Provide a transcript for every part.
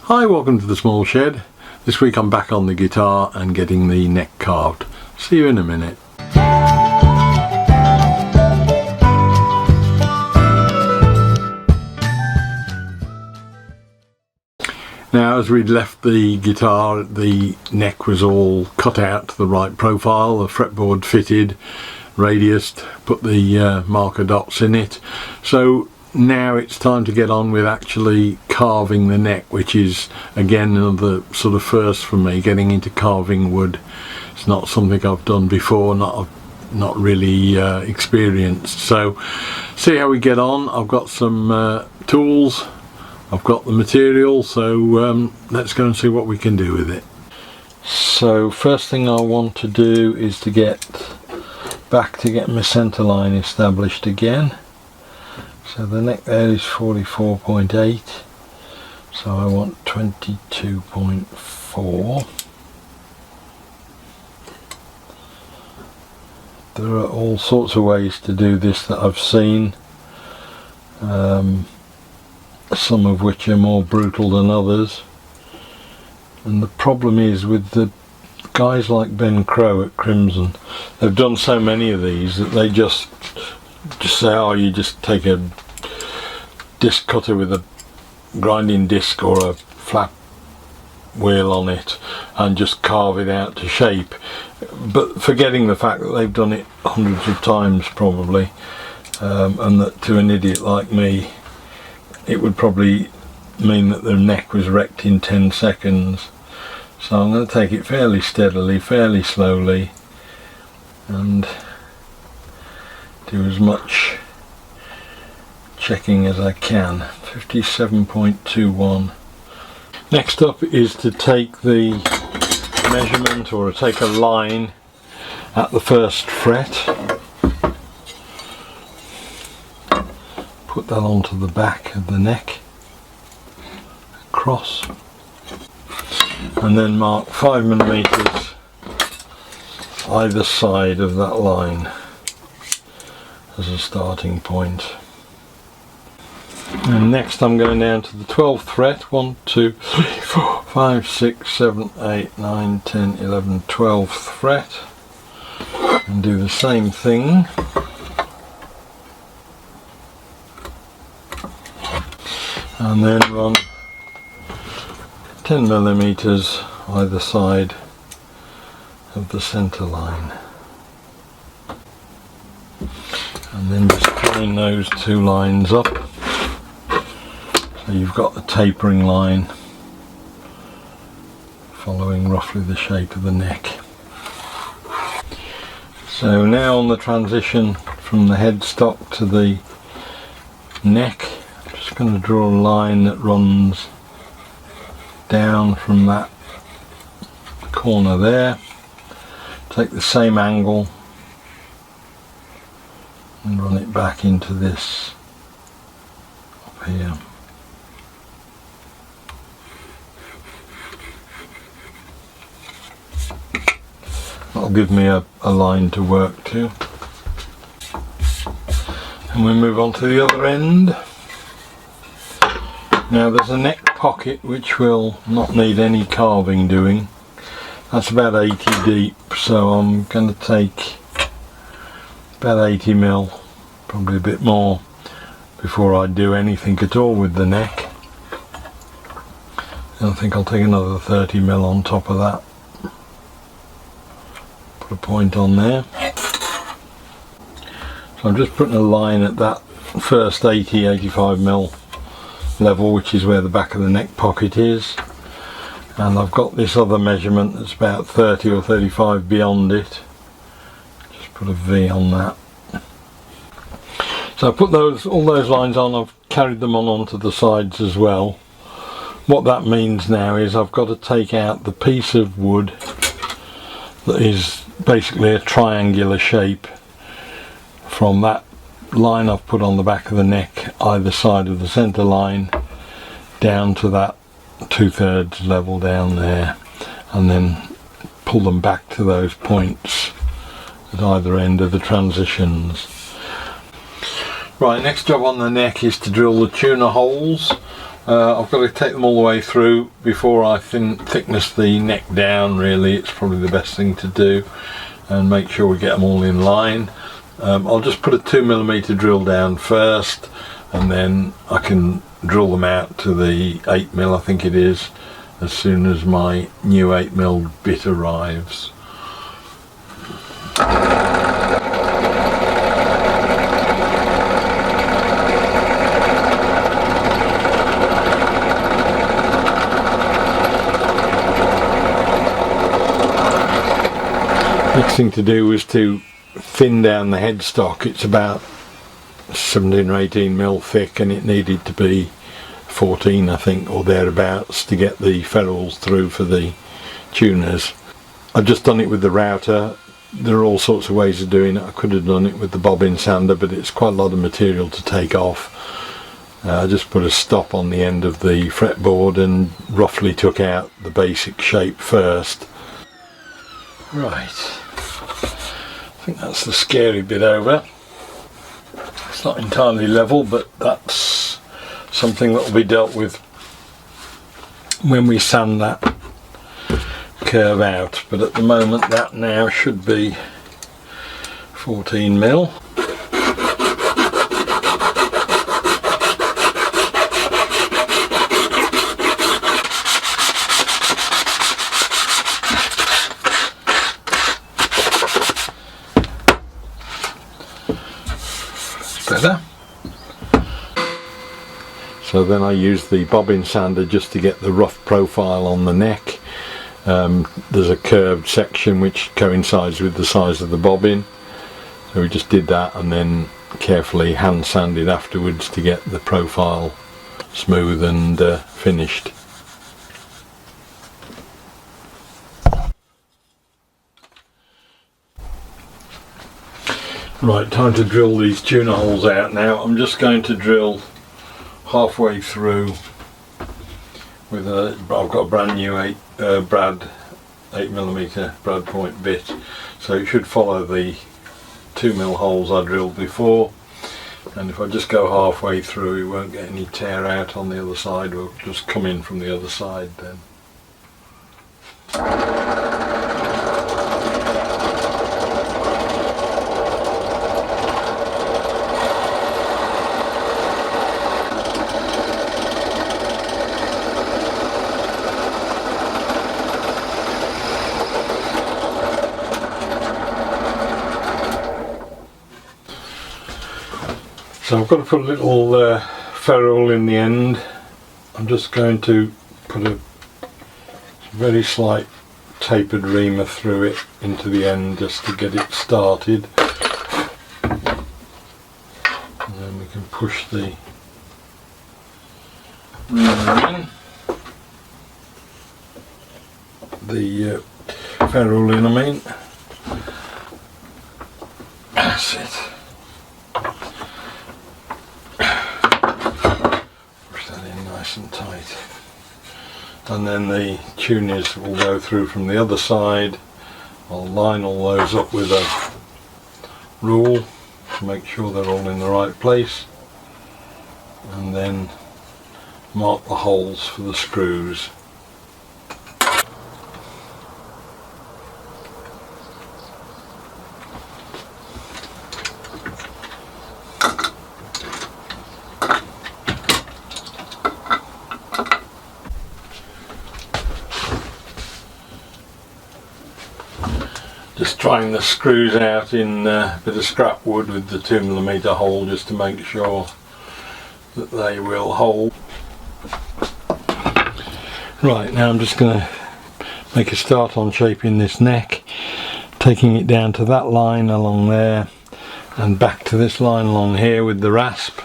Hi, welcome to the small shed. This week I'm back on the guitar and getting the neck carved. See you in a minute. Now, as we'd left the guitar, the neck was all cut out to the right profile, the fretboard fitted, radiused, put the marker dots in it. So now it's time to get on with actually carving the neck, which is again another sort of first for me, getting into carving wood. It's not something I've done before, not really experienced. So see how we get on. I've got some tools, I've got the material, so let's go and see what we can do with it. So first thing I want to do is to get my centre line established again. So the neck there is 44.8, so I want 22.4. There are all sorts of ways to do this that I've seen, some of which are more brutal than others. And the problem is with the guys like Ben Crow at Crimson, they've done so many of these that they just say, oh, you just take a disc cutter with a grinding disc or a flat wheel on it and just carve it out to shape, but forgetting the fact that they've done it hundreds of times probably, and that to an idiot like me it would probably mean that their neck was wrecked in 10 seconds. So I'm going to take it fairly steadily, fairly slowly, and do as much checking as I can. 57.21. Next up is to take the measurement, or take a line at the first fret, put that onto the back of the neck, across, and then mark 5mm either side of that line as a starting point. And next I'm going down to the 12th fret, 1, 2, 3, 4, 5, 6, 7, 8, 9, 10, 11, 12th fret, and do the same thing. And then run 10mm either side of the centre line. And then just join those two lines up. So you've got the tapering line following roughly the shape of the neck. So now on the transition from the headstock to the neck, I'm just going to draw a line that runs down from that corner there, take the same angle and run it back into this up here. That'll give me a line to work to. And we move on to the other end. Now there's a neck pocket which will not need any carving doing. That's about 80 deep, so I'm going to take about 80mm, probably a bit more, before I do anything at all with the neck. And I think I'll take another 30mm on top of that. Put a point on there. So I'm just putting a line at that first 85mm level, which is where the back of the neck pocket is, and I've got this other measurement that's about 30 or 35 beyond it. Just put a V on that. So I put all those lines on. I've carried them on onto the sides as well. What that means now is I've got to take out the piece of wood that is basically a triangular shape from that line I've put on the back of the neck either side of the centre line down to that 2/3 level down there, and then pull them back to those points at either end of the transitions. Right, next job on the neck is to drill the tuner holes I've got to take them all the way through before I thickness the neck down. Really, it's probably the best thing to do, and make sure we get them all in line. I'll just put a 2mm drill down first, and then I can drill them out to the 8mm, I think it is, as soon as my new 8mm bit arrives. Next thing to do is to thin down the headstock. It's about 17 or 18mm thick, and it needed to be 14, I think, or thereabouts, to get the ferrules through for the tuners. I've just done it with the router. There are all sorts of ways of doing it. I could have done it with the bobbin sander, but it's quite a lot of material to take off. I just put a stop on the end of the fretboard and roughly took out the basic shape first. Right, I think that's the scary bit over. It's not entirely level, but that's something that will be dealt with when we sand that curve out. But at the moment that now should be 14mm. Better. So then I use the bobbin sander just to get the rough profile on the neck. There's a curved section which coincides with the size of the bobbin, so we just did that and then carefully hand sanded afterwards to get the profile smooth and finished. Right, time to drill these tuner holes out now. I'm just going to drill halfway through with I've got a brand new 8mm brad point bit, so it should follow the 2mm holes I drilled before, and if I just go halfway through it won't get any tear out on the other side. We'll just come in from the other side then. So I've got to put a little ferrule in the end. I'm just going to put a very slight tapered reamer through it into the end just to get it started. And then we can push the reamer in. The ferrule in, I mean. That's it. And tight, and then the tuners will go through from the other side. I'll line all those up with a rule to make sure they're all in the right place, and then mark the holes for the screws. Just trying the screws out in a bit of scrap wood with the 2mm hole just to make sure that they will hold. Right, now I'm just going to make a start on shaping this neck, taking it down to that line along there and back to this line along here with the rasp,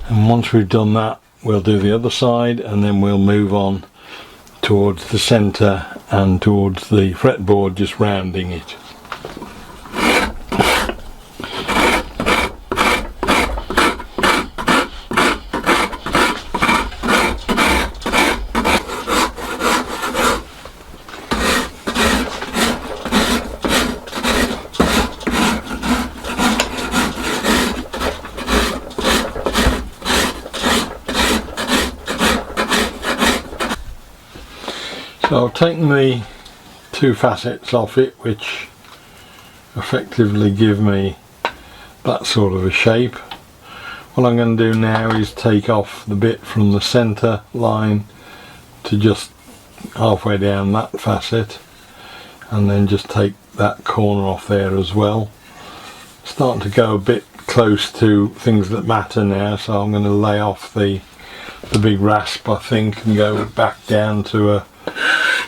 and once we've done that we'll do the other side, and then we'll move on towards the centre and towards the fretboard, just rounding it. So I've taken the two facets off it, which effectively give me that sort of a shape. What I'm going to do now is take off the bit from the center line to just halfway down that facet, and then just take that corner off there as well. Starting to go a bit close to things that matter now, so I'm going to lay off the big rasp, I think, and go back down to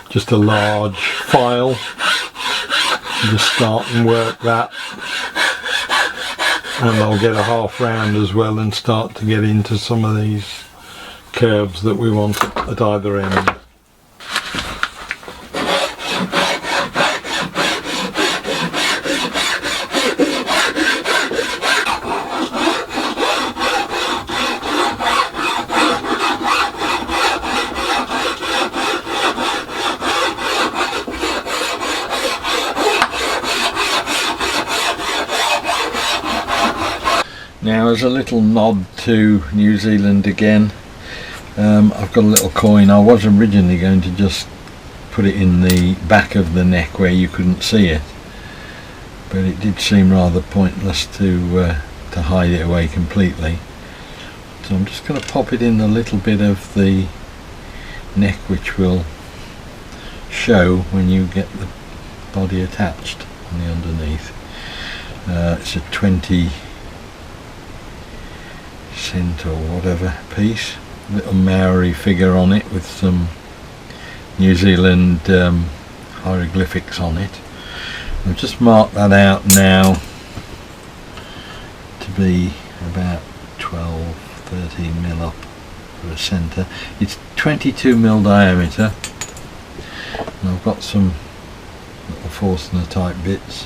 just a large file and just start and work that, and I'll get a half round as well and start to get into some of these curves that we want at either end. Now, as a little nod to New Zealand again, I've got a little coin. I was originally going to just put it in the back of the neck where you couldn't see it, but it did seem rather pointless to hide it away completely. So I'm just going to pop it in a little bit of the neck, which will show when you get the body attached on the underneath. It's a 20 cent or whatever piece, little Maori figure on it with some New Zealand hieroglyphics on it. I've just marked that out now to be about 12-13 mil up for a centre. It's 22 mil diameter, and I've got some little Forstner type bits.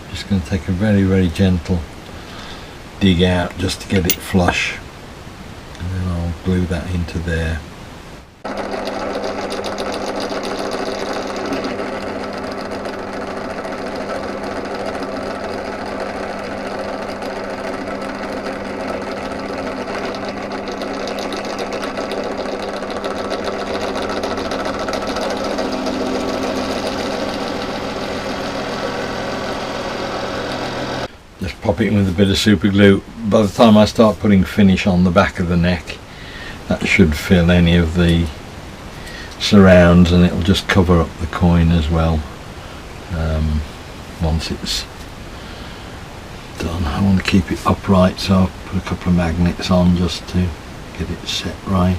I'm just going to take a very, very gentle dig out just to get it flush, and then I'll glue that into there. Just pop it in with a bit of super glue. By the time I start putting finish on the back of the neck, that should fill any of the surrounds, and it'll just cover up the coin as well once it's done. I want to keep it upright, so I'll put a couple of magnets on just to get it set right.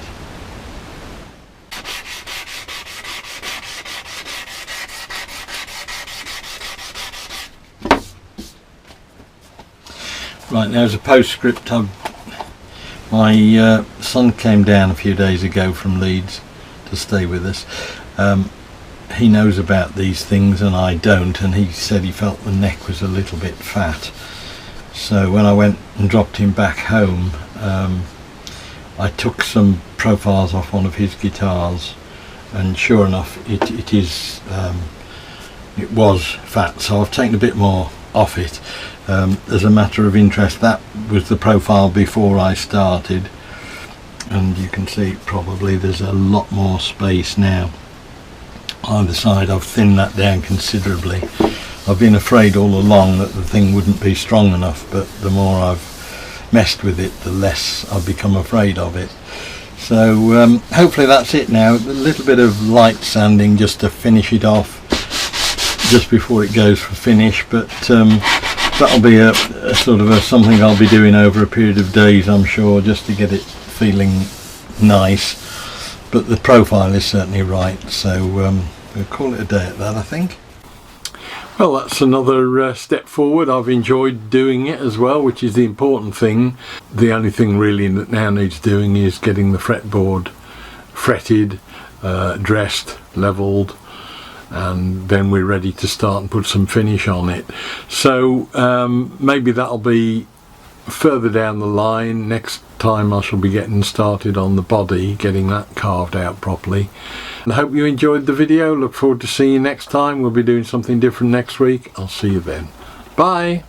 Right, now as a postscript, my son came down a few days ago from Leeds to stay with us. He knows about these things and I don't, and he said he felt the neck was a little bit fat. So when I went and dropped him back home, I took some profiles off one of his guitars, and sure enough it was fat, so I've taken a bit more off it. As a matter of interest, that was the profile before I started, and you can see probably there's a lot more space now either side. I've thinned that down considerably. I've been afraid all along that the thing wouldn't be strong enough, but the more I've messed with it, the less I've become afraid of it. So hopefully that's it now. A little bit of light sanding just to finish it off just before it goes for finish, but that'll be a sort of something I'll be doing over a period of days, I'm sure, just to get it feeling nice. But the profile is certainly right, so we'll call it a day at that, I think. Well, that's another step forward. I've enjoyed doing it as well, which is the important thing. The only thing really that now needs doing is getting the fretboard fretted, dressed, levelled, and then we're ready to start and put some finish on it. So maybe that'll be further down the line. Next time I shall be getting started on the body, getting that carved out properly. And I hope you enjoyed the video. Look forward to seeing you next time. We'll be doing something different next week. I'll see you then. Bye.